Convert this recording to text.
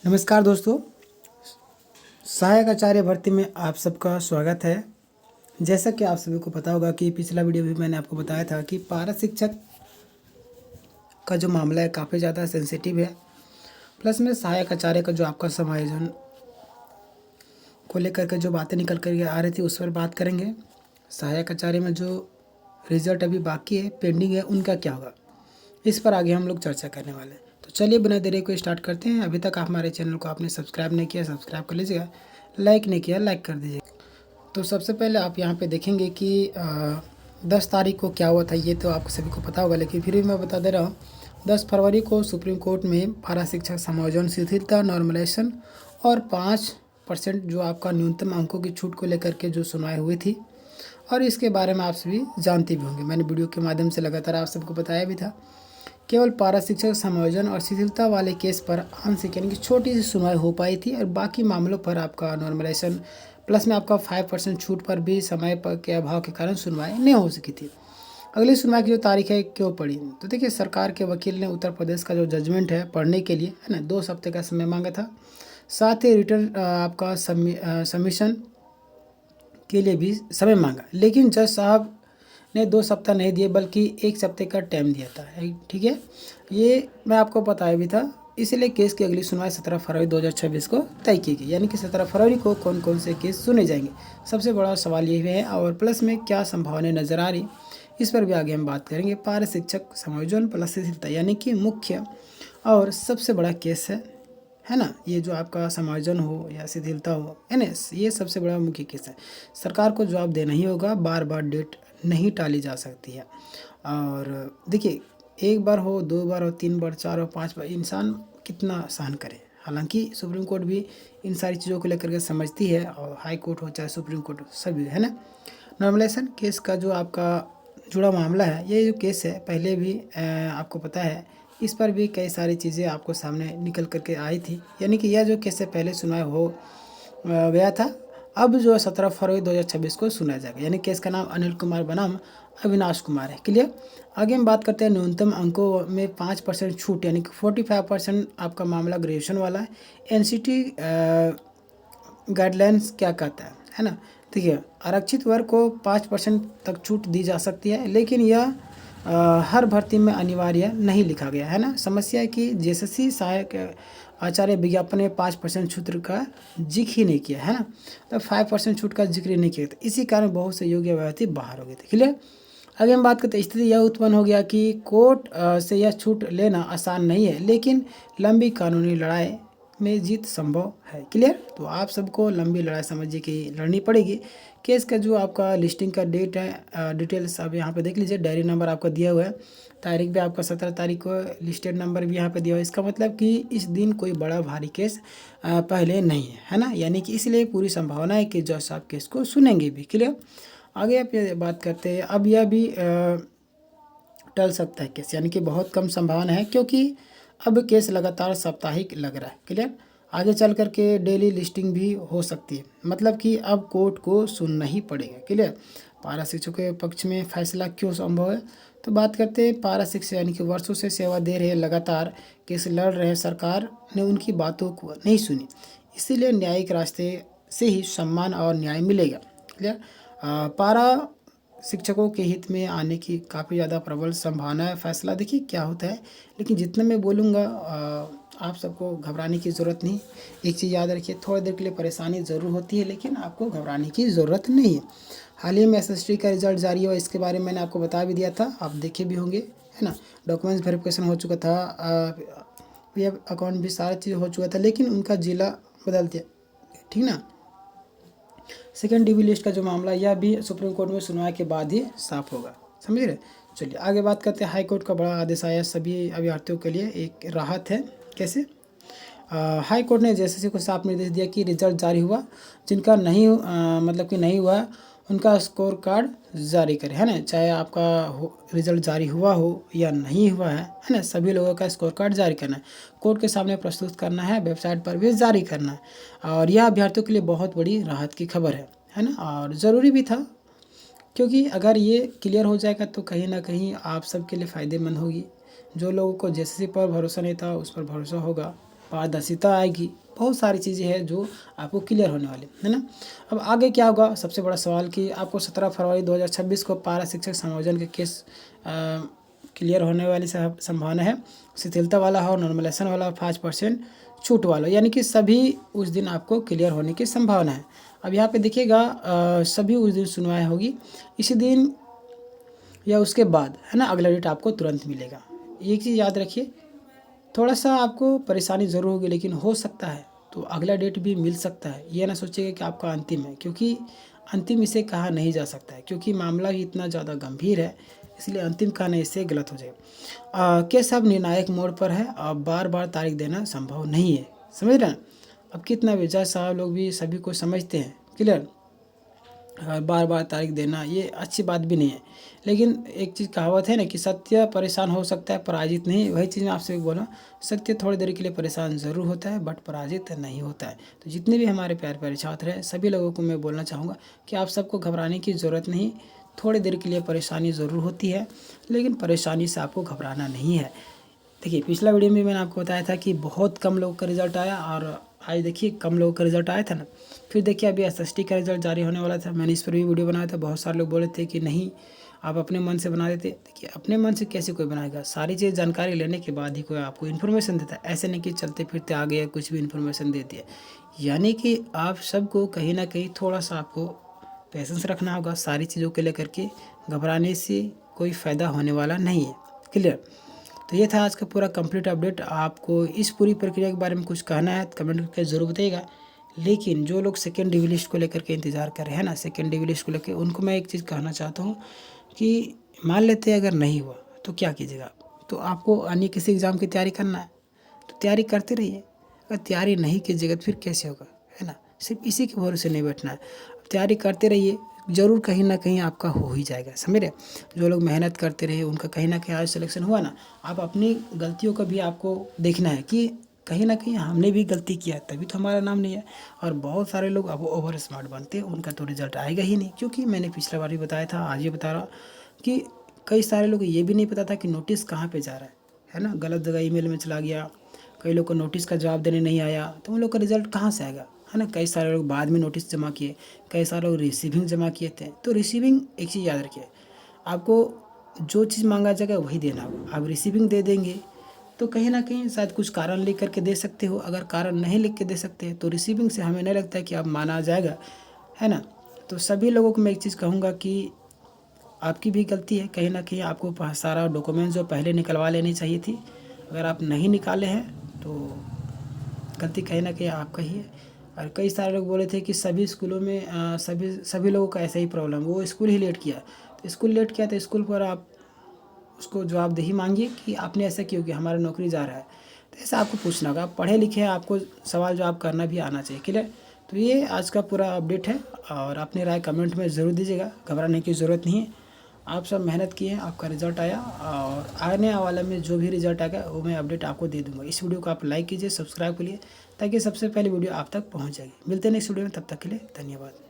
नमस्कार दोस्तों, सहायक आचार्य भर्ती में आप सबका स्वागत है। जैसा कि आप सभी को पता होगा कि पिछला वीडियो भी मैंने आपको बताया था कि पारा शिक्षक का जो मामला है काफ़ी ज़्यादा सेंसिटिव है। प्लस में सहायक आचार्य का जो आपका समायोजन को लेकर के जो बातें निकल कर आ रही थी उस पर बात करेंगे। सहायक आचार्य में जो रिजल्ट अभी बाकी है, पेंडिंग है, उनका क्या होगा, इस पर आगे हम लोग चर्चा करने वाले हैं। तो चलिए बिना देरी को स्टार्ट करते हैं। अभी तक आप हमारे चैनल को आपने सब्सक्राइब नहीं किया, सब्सक्राइब कर लीजिएगा। लाइक नहीं किया, लाइक कर दीजिएगा। तो सबसे पहले आप यहाँ पे देखेंगे कि 10 तारीख को क्या हुआ था, ये तो आपको सभी को पता होगा, लेकिन फिर भी मैं बता दे रहा हूँ। 10 फरवरी को सुप्रीम कोर्ट में पारा शिक्षक समायोजन शिथिलता नॉर्मलाइजेशन और 5% जो आपका न्यूनतम अंकों की छूट को लेकर के जो सुनवाई हुई थी, और इसके बारे में आप सभी जानते भी होंगे। मैंने वीडियो के माध्यम से लगातार आप सबको बताया भी था। केवल पारा शिक्षक समायोजन और शिथिलता वाले केस पर आंशिक यानी कि छोटी सी सुनवाई हो पाई थी, और बाकी मामलों पर आपका नॉर्मलाइजेशन प्लस में आपका 5% छूट पर भी समय पर के अभाव के कारण सुनवाई नहीं हो सकी थी। अगली सुनवाई की जो तारीख है क्यों पड़ी, तो देखिए, सरकार के वकील ने उत्तर प्रदेश का जो जजमेंट है पढ़ने के लिए, है ना, 2 हफ्ते का समय मांगा था। साथ ही रिटर्न आपका सबमिशन के लिए भी समय मांगा, लेकिन जज साहब ने 2 सप्ताह नहीं दिए बल्कि 1 हफ्ते का टाइम दिया था। ठीक है, ये मैं आपको बताया भी था। इसलिए केस की अगली सुनवाई 17 फरवरी 2026 को तय की गई, यानी कि 17 फरवरी को कौन कौन से केस सुने जाएंगे, सबसे बड़ा सवाल ये है। और प्लस में क्या संभावनाएं नजर आ रही, इस पर भी आगे हम बात करेंगे। पारा शिक्षक समायोजन प्लस शिथिलता यानी कि मुख्य और सबसे बड़ा केस है ना, ये जो आपका समायोजन हो या शिथिलता हो, है ना, ये सबसे बड़ा मुख्य केस है। सरकार को जवाब देना ही होगा, बार बार डेट नहीं टाली जा सकती है। और देखिए, 1 बार हो, 2 बार हो, 3 बार, 4 हो, 5 बार, इंसान कितना सहन करे। हालांकि सुप्रीम कोर्ट भी इन सारी चीज़ों को लेकर के समझती है, और हाई कोर्ट हो चाहे सुप्रीम कोर्ट हो, सभी, है ना। नॉर्मलाइजेशन केस का जो आपका जुड़ा मामला है, ये जो केस है पहले भी आपको पता है, इस पर भी कई सारी चीज़ें आपको सामने निकल करके आई थी। यानी कि यह जो केस है पहले सुनवाई हो गया था, अब जो 17 फरवरी 2026 को सुना जाएगा। यानी केस का नाम अनिल कुमार बनाम अविनाश कुमार है। क्लियर। आगे हम बात करते हैं न्यूनतम अंकों में 5% छूट, यानी कि 45% आपका मामला ग्रेजुएशन वाला है। एनसीटी गाइडलाइंस क्या कहता है ना। देखिए, आरक्षित वर्ग को 5% तक छूट दी जा सकती है, लेकिन यह हर भर्ती में अनिवार्य नहीं लिखा गया है ना। समस्या है कि जेएसएससी सहायक आचार्य विज्ञापन में 5% छूट का जिक्र ही नहीं किया है ना, तो 5% छूट का जिक्र नहीं किया था। इसी कारण बहुत से योग्य अभ्यर्थी बाहर हो गए थे। क्लियर। आगे हम बात करते हैं, स्थिति यह उत्पन्न हो गया कि कोर्ट से यह छूट लेना आसान नहीं है, लेकिन लंबी कानूनी लड़ाई में जीत संभव है। क्लियर। तो आप सबको लंबी लड़ाई समझिए कि लड़नी पड़ेगी। केस का जो आपका लिस्टिंग का डेट है, डिटेल्स आप यहाँ पे देख लीजिए। डायरी नंबर आपका दिया हुआ है, तारीख भी आपका 17 तारीख को, लिस्टेड नंबर भी यहाँ पे दिया हुआ है। इसका मतलब कि इस दिन कोई बड़ा भारी केस पहले नहीं है ना, यानी कि इसलिए पूरी संभावना है कि जज साहब केस को सुनेंगे भी। क्लियर। आगे आप ये बात करते हैं, अब यह भी टल सकता है केस, यानी कि बहुत कम संभावना है, क्योंकि अब केस लगातार साप्ताहिक लग रहा है। क्लियर। आगे चल करके डेली लिस्टिंग भी हो सकती है, मतलब कि अब कोर्ट को सुनना ही पड़ेगा। क्लियर। पारा शिक्षकों के पक्ष में फैसला क्यों संभव है, तो बात करते हैं पारा शिक्षक यानी कि वर्षों से सेवा दे रहे, लगातार केस लड़ रहे, सरकार ने उनकी बातों को नहीं सुनी, इसीलिए न्यायिक रास्ते से ही सम्मान और न्याय मिलेगा। क्लियर। पारा शिक्षकों के हित में आने की काफ़ी ज़्यादा प्रबल संभावना है। फैसला देखिए क्या होता है, लेकिन जितना मैं बोलूँगा आप सबको घबराने की ज़रूरत नहीं। एक चीज़ याद रखिए, थोड़ी देर के लिए परेशानी ज़रूर होती है, लेकिन आपको घबराने की ज़रूरत नहीं है। हाल ही में एसएसटी का रिजल्ट जारी हुआ, इसके बारे में मैंने आपको बता भी दिया था, आप देखे भी होंगे, है ना। डॉक्यूमेंट्स वेरिफिकेशन हो चुका था, पीएफ अकाउंट भी सारा चीज़ हो चुका था, लेकिन उनका जिला बदल दिया, ठीक ना। सेकेंड डीबी लिस्ट का जो मामला, यह भी सुप्रीम कोर्ट में सुनवाई के बाद ही साफ होगा, समझ रहे। चलिए आगे बात करते हैं। हाई कोर्ट का बड़ा आदेश आया सभी अभ्यर्थियों के लिए, एक राहत है। कैसे, हाई कोर्ट ने जेएसएससी को साफ निर्देश दिया कि रिजल्ट जारी हुआ, जिनका नहीं मतलब कि नहीं हुआ, उनका स्कोर कार्ड जारी करें, है ना। चाहे आपका रिजल्ट जारी हुआ हो या नहीं हुआ है ना, सभी लोगों का स्कोर कार्ड जारी करना है, कोर्ट के सामने प्रस्तुत करना है, वेबसाइट पर भी जारी करना है। और यह अभ्यर्थियों के लिए बहुत बड़ी राहत की खबर है ना, और ज़रूरी भी था, क्योंकि अगर ये क्लियर हो जाएगा तो कहीं ना कहीं आप सबके लिए फ़ायदेमंद होगी। जो लोगों को जेएसएससी पर भरोसा नहीं था, उस पर भरोसा होगा, पारदर्शिता आएगी, बहुत सारी चीज़ें हैं जो आपको क्लियर होने वाली है ना। अब आगे क्या होगा, सबसे बड़ा सवाल कि आपको 17 फरवरी 2026 को पारा शिक्षक समायोजन के केस क्लियर होने वाली संभावना है। शिथिलता वाला हो, नॉर्मलाइजेशन वाला, 5% छूट वाला, यानी कि सभी उस दिन आपको क्लियर होने की संभावना है। अब यहाँ पे देखिएगा सभी उस दिन सुनवाई होगी, इसी दिन या उसके बाद, है ना। अगला डेट आपको तुरंत मिलेगा। एक चीज़ याद रखिए, थोड़ा सा आपको परेशानी ज़रूर होगी, लेकिन हो सकता है तो अगला डेट भी मिल सकता है। ये ना सोचिएगा कि आपका अंतिम है, क्योंकि अंतिम इसे कहा नहीं जा सकता है, क्योंकि मामला ही इतना ज़्यादा गंभीर है, इसलिए अंतिम कहना इससे गलत हो जाएगा। केस अब निर्णायक मोड़ पर है, अब बार बार तारीख देना संभव नहीं है, समझ रहे हैं। अब कितना भी जज साहब लोग भी सभी को समझते हैं, क्लियर। बार बार तारीख देना ये अच्छी बात भी नहीं है, लेकिन एक चीज़ कहावत है ना कि सत्य परेशान हो सकता है, पराजित नहीं। वही चीज़ मैं आपसे बोला, सत्य थोड़ी देर के लिए परेशान ज़रूर होता है, बट पराजित नहीं होता है। तो जितने भी हमारे प्यारे प्यारे छात्र हैं, सभी लोगों को मैं बोलना चाहूँगा कि आप सबको घबराने की ज़रूरत नहीं। थोड़ी देर के लिए परेशानी ज़रूर होती है, लेकिन परेशानी से आपको घबराना नहीं है। देखिए, पिछला वीडियो में मैंने आपको बताया था कि बहुत कम लोगों का रिजल्ट आया, और आज देखिए कम लोगों का रिजल्ट आया था ना। फिर देखिए अभी एसएसटी का रिजल्ट जारी होने वाला था, मैंने इस पर भी वीडियो बनाया था। बहुत सारे लोग बोले थे कि नहीं, आप अपने मन से बना देते। देखिए, अपने मन से कैसे कोई बनाएगा, सारी चीज़ जानकारी लेने के बाद ही कोई आपको इन्फॉर्मेशन देता है। ऐसे नहीं कि चलते फिरते आ गए कुछ भी इन्फॉर्मेशन दे दिया। यानी कि आप सबको कहीं ना कहीं थोड़ा सा आपको पेशेंस रखना होगा। सारी चीज़ों को लेकर के घबराने से कोई फ़ायदा होने वाला नहीं है, क्लियर। तो ये था आज का पूरा कंप्लीट अपडेट। आपको इस पूरी प्रक्रिया के बारे में कुछ कहना है तो कमेंट करके ज़रूर बताइएगा। लेकिन जो लोग सेकेंड डिवी लिस्ट को लेकर के इंतज़ार कर रहे हैं ना, सेकेंड डिवी लिस्ट को लेकर, उनको मैं एक चीज़ कहना चाहता हूँ कि मान लेते हैं अगर नहीं हुआ तो क्या कीजिएगा। तो आपको अन्य किसी एग्ज़ाम की तैयारी करना है तो तैयारी करते रहिए। अगर तैयारी नहीं कीजिएगा तो फिर कैसे होगा, है ना। सिर्फ इसी के भरोसे नहीं बैठना है, तैयारी करते रहिए, ज़रूर कहीं ना कहीं आपका हो ही जाएगा, समझ रहे। जो लोग मेहनत करते रहे उनका कहीं ना कहीं आज सिलेक्शन हुआ ना। आप अपनी गलतियों का भी आपको देखना है कि कहीं ना कहीं हमने भी गलती किया तभी तो हमारा नाम नहीं है। और बहुत सारे लोग अब ओवर स्मार्ट बनते हैं, उनका तो रिजल्ट आएगा ही नहीं, क्योंकि मैंने पिछला बार भी बताया था, आज ये बता रहा कि कई सारे लोग ये भी नहीं पता था कि नोटिस कहाँ पे जा रहा है ना। गलत जगह ईमेल में चला गया, कई लोग को नोटिस का जवाब देने नहीं आया, तो उन लोग का रिजल्ट कहाँ से आएगा, है ना। कई सारे लोग बाद में नोटिस जमा किए, कई सारे लोग रिसीविंग जमा किए थे। तो रिसीविंग एक चीज़ याद रखिए, आपको जो चीज़ मांगा जाएगा वही देना होगा। आप रिसीविंग दे देंगे तो कहीं ना कहीं शायद कुछ कारण लिख करके दे सकते हो, अगर कारण नहीं लिख के दे सकते तो रिसीविंग से हमें नहीं लगता है कि आप माना जाएगा, है ना। तो सभी लोगों को मैं एक चीज़ कहूँगा कि आपकी भी गलती है, कहीं ना कहीं आपको सारा डॉक्यूमेंट जो पहले निकलवा लेनी चाहिए थी, अगर आप नहीं निकाले हैं तो गलती कहीं ना कहीं आपका ही है। और कई सारे लोग बोले थे कि सभी स्कूलों में सभी लोगों का ऐसा ही प्रॉब्लम, वो स्कूल ही लेट किया। तो स्कूल लेट किया तो स्कूल पर आप उसको जवाबदेही मांगिए कि आपने ऐसा क्यों किया, हमारा नौकरी जा रहा है। तो ऐसा आपको पूछना होगा, आप पढ़े लिखे हैं, आपको सवाल जवाब करना भी आना चाहिए, क्लियर। तो ये आज का पूरा अपडेट है, और अपनी राय कमेंट में ज़रूर दीजिएगा, घबराने की ज़रूरत नहीं है। आप सब मेहनत किए, आपका रिजल्ट आया, और आने वाले में जो भी रिजल्ट आएगा वो मैं अपडेट आपको दे दूंगा। इस वीडियो को आप लाइक कीजिए, सब्सक्राइब करिए, ताकि सबसे पहले वीडियो आप तक पहुंच जाएगी। मिलते हैं नेक्स्ट वीडियो में, तब तक के लिए धन्यवाद।